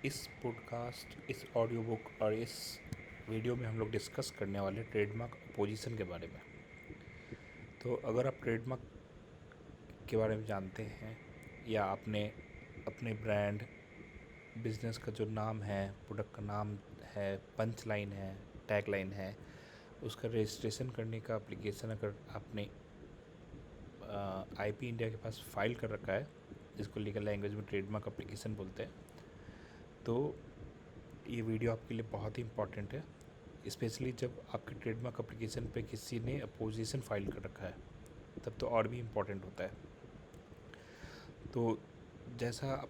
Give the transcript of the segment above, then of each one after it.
इस पॉडकास्ट, इस audio book और इस वीडियो में हम लोग डिस्कस करने वाले ट्रेडमार्क अपोजिशन के बारे में। तो अगर आप ट्रेडमार्क के बारे में जानते हैं या आपने अपने ब्रांड बिजनेस का जो नाम है, प्रोडक्ट का नाम है, पंच लाइन है, टैग लाइन है, उसका रजिस्ट्रेशन करने का एप्लीकेशन अगर आपने आईपी इंडिया के पास फाइल कर रखा है, जिसको लीगल लैंग्वेज में ट्रेडमार्क एप्लीकेशन बोलते हैं, तो ये वीडियो आपके लिए बहुत ही इम्पॉर्टेंट है। स्पेशली जब आपके ट्रेडमार्क एप्लीकेशन पे किसी ने अपोजिशन फाइल कर रखा है, तब तो और भी इम्पॉर्टेंट होता है। तो जैसा आप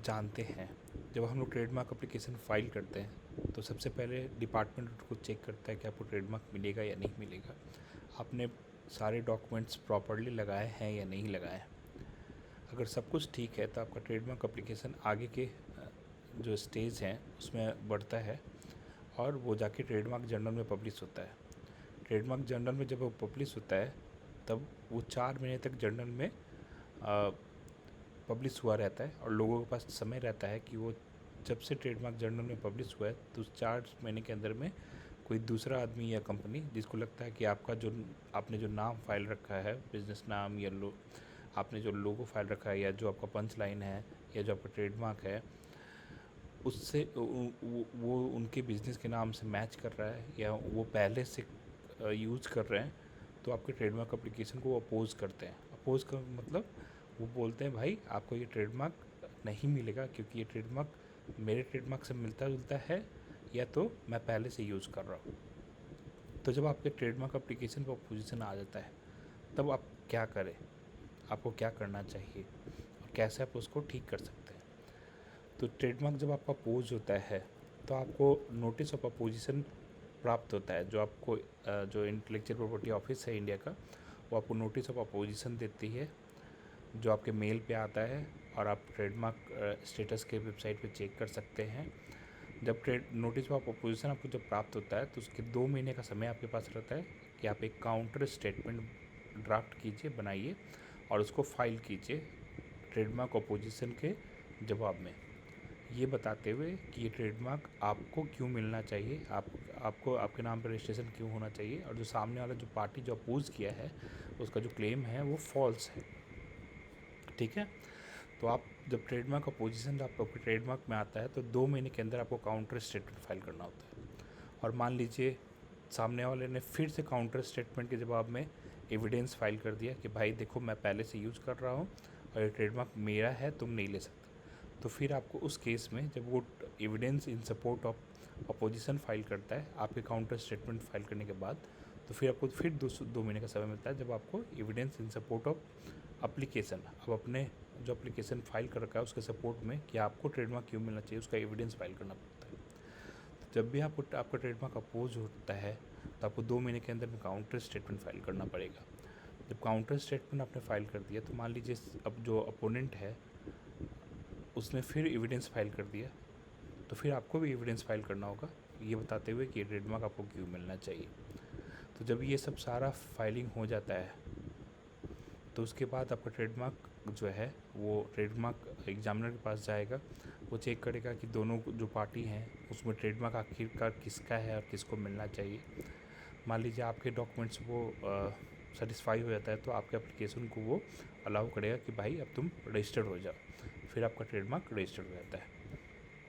जानते हैं, जब हम लोग ट्रेडमार्क एप्लीकेशन फाइल करते हैं तो सबसे पहले डिपार्टमेंट को चेक करता है कि आपको ट्रेडमार्क मिलेगा या नहीं मिलेगा, आपने सारे डॉक्यूमेंट्स प्रॉपरली लगाए हैं या नहीं लगाए हैं। अगर सब कुछ ठीक है तो आपका ट्रेडमार्क एप्लीकेशन आगे के जो स्टेज हैं उसमें बढ़ता है और वो जाके ट्रेडमार्क जर्नल में पब्लिश होता है। ट्रेडमार्क जर्नल में जब वो पब्लिश होता है तब वो 4 महीने तक जर्नल में पब्लिश हुआ रहता है और लोगों के पास समय रहता है कि वो जब से ट्रेडमार्क जर्नल में पब्लिश हुआ है तो उस 4 महीने के अंदर में कोई दूसरा आदमी या कंपनी जिसको लगता है कि आपका जो आपने जो नाम फाइल रखा है, बिजनेस नाम या आपने जो लोगो फाइल रखा है या जो आपका पंच लाइन है या जो आपका ट्रेडमार्क है, उससे वो उनके बिज़नेस के नाम से मैच कर रहा है या वो पहले से यूज़ कर रहे हैं, तो आपके ट्रेडमार्क एप्लीकेशन को वो अपोज़ करते हैं। अपोज़ का मतलब वो बोलते हैं भाई आपको ये ट्रेडमार्क नहीं मिलेगा क्योंकि ये ट्रेडमार्क मेरे ट्रेडमार्क से मिलता जुलता है या तो मैं पहले से यूज़ कर रहा हूँ। तो जब आपके ट्रेडमार्क एप्लीकेशन पर अपोजिशन आ जाता है तब आप क्या करें, आपको क्या करना चाहिए और कैसे आप उसको ठीक कर सकते हैं। तो ट्रेडमार्क जब आपका अपोज होता है तो आपको नोटिस ऑफ अपोजिशन प्राप्त होता है। जो आपको जो इंटेलेक्चुअल प्रॉपर्टी ऑफिस है इंडिया का, वो आपको नोटिस ऑफ अपोजिशन देती है जो आपके मेल पे आता है और आप ट्रेडमार्क स्टेटस के वेबसाइट पे चेक कर सकते हैं। जब नोटिस ऑफ अपोजिशन आपको जब प्राप्त होता है तो उसके 2 महीने का समय आपके पास रहता है कि आप एक काउंटर स्टेटमेंट ड्राफ्ट कीजिए, बनाइए और उसको फाइल कीजिए ट्रेडमार्क अपोजिशन के जवाब में, ये बताते हुए कि ये ट्रेडमार्क आपको क्यों मिलना चाहिए, आपको आपके नाम पर रजिस्ट्रेशन क्यों होना चाहिए और जो सामने वाला जो पार्टी जो अपोज़ किया है उसका जो क्लेम है वो फॉल्स है। ठीक है, तो आप जब ट्रेडमार्क अपोजिशन आपको ट्रेडमार्क में आता है तो 2 महीने के अंदर आपको काउंटर स्टेटमेंट फाइल करना होता है। और मान लीजिए सामने वाले ने फिर से काउंटर स्टेटमेंट के जवाब में एविडेंस फाइल कर दिया कि भाई देखो मैं पहले से यूज़ कर रहा हूँ और ये ट्रेडमार्क मेरा है, तुम नहीं ले सकते। तो फिर आपको उस केस में जब वो evidence in support of opposition file करता है आपके काउंटर स्टेटमेंट फाइल करने के बाद, तो फिर आपको फिर 2 महीने का समय मिलता है जब आपको evidence in support of application, अब अपने जो एप्लीकेशन फाइल कर रखा है उसके सपोर्ट में कि आपको ट्रेडमार्क क्यों मिलना चाहिए उसका एविडेंस फाइल करना पड़ता है। तो जब भी आपको आपका ट्रेडमार्क अपोज होता है तो आपको 2 महीने के अंदर में काउंटर स्टेटमेंट फाइल करना पड़ेगा। जब काउंटर स्टेटमेंट आपने फाइल कर दिया तो मान लीजिए अब जो अपोनेंट है उसने फिर एविडेंस फाइल कर दिया, तो फिर आपको भी एविडेंस फाइल करना होगा ये बताते हुए कि ट्रेडमार्क आपको क्यों मिलना चाहिए। तो जब ये सब सारा फाइलिंग हो जाता है तो उसके बाद आपका ट्रेडमार्क जो है वो ट्रेडमार्क एग्जामिनर के पास जाएगा, वो चेक करेगा कि दोनों जो पार्टी हैं उसमें ट्रेडमार्क आखिरकार किसका है और किसको मिलना चाहिए। मान लीजिए आपके डॉक्यूमेंट्स वो सेटिस्फाई हो जाता है तो आपके एप्लीकेशन को वो अलाउ करेगा कि भाई अब तुम रजिस्टर्ड हो जाओ, फिर आपका ट्रेडमार्क रजिस्टर्ड हो जाता है।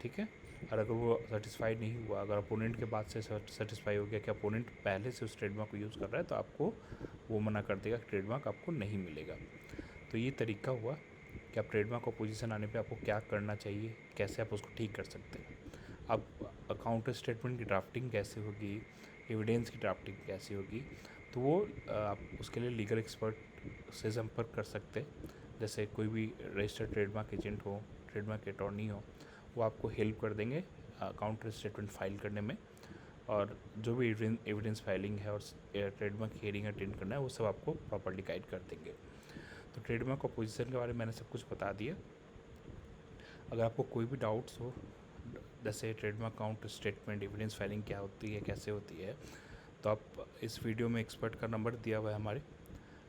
ठीक है, और अगर वो सेटिस्फाई नहीं हुआ, अगर अपोनेंट के बाद से सेटिस्फाई हो गया कि अपोनेंट पहले से उस ट्रेडमार्क को यूज़ कर रहा है, तो आपको वो मना कर देगा कि ट्रेडमार्क आपको नहीं मिलेगा। तो ये तरीका हुआ कि आप ट्रेडमार्क अपोजिशन आने पे आपको क्या करना चाहिए, कैसे आप उसको ठीक कर सकते हैं। अब काउंटर स्टेटमेंट की ड्राफ्टिंग कैसे होगी, एविडेंस की ड्राफ्टिंग कैसे होगी, तो वो आप उसके लिए लीगल एक्सपर्ट से संपर्क कर सकते हैं। जैसे कोई भी रजिस्टर्ड ट्रेडमार्क एजेंट हो, ट्रेडमार्क अटॉर्नी हो, वो आपको हेल्प कर देंगे काउंटर स्टेटमेंट फाइल करने में, और जो भी एविडेंस फाइलिंग है और ट्रेडमार्क हियरिंग अटेंड करना है वो सब आपको प्रॉपर्ली गाइड कर देंगे। तो ट्रेडमार्क अपोजिशन के बारे में मैंने सब कुछ बता दिया। अगर आपको कोई भी डाउट्स हो, जैसे trademark counter statement evidence filing क्या होती है, कैसे होती है, तो आप इस वीडियो में एक्सपर्ट का नंबर दिया हुआ है हमारे,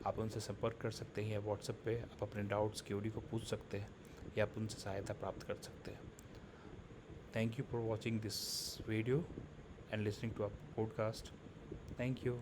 आप उनसे संपर्क कर सकते हैं या व्हाट्सएप पे आप अपने डाउट्स क्यूरी को पूछ सकते हैं या आप उनसे सहायता प्राप्त कर सकते हैं। Thank you for watching this video and listening to our podcast. Thank you.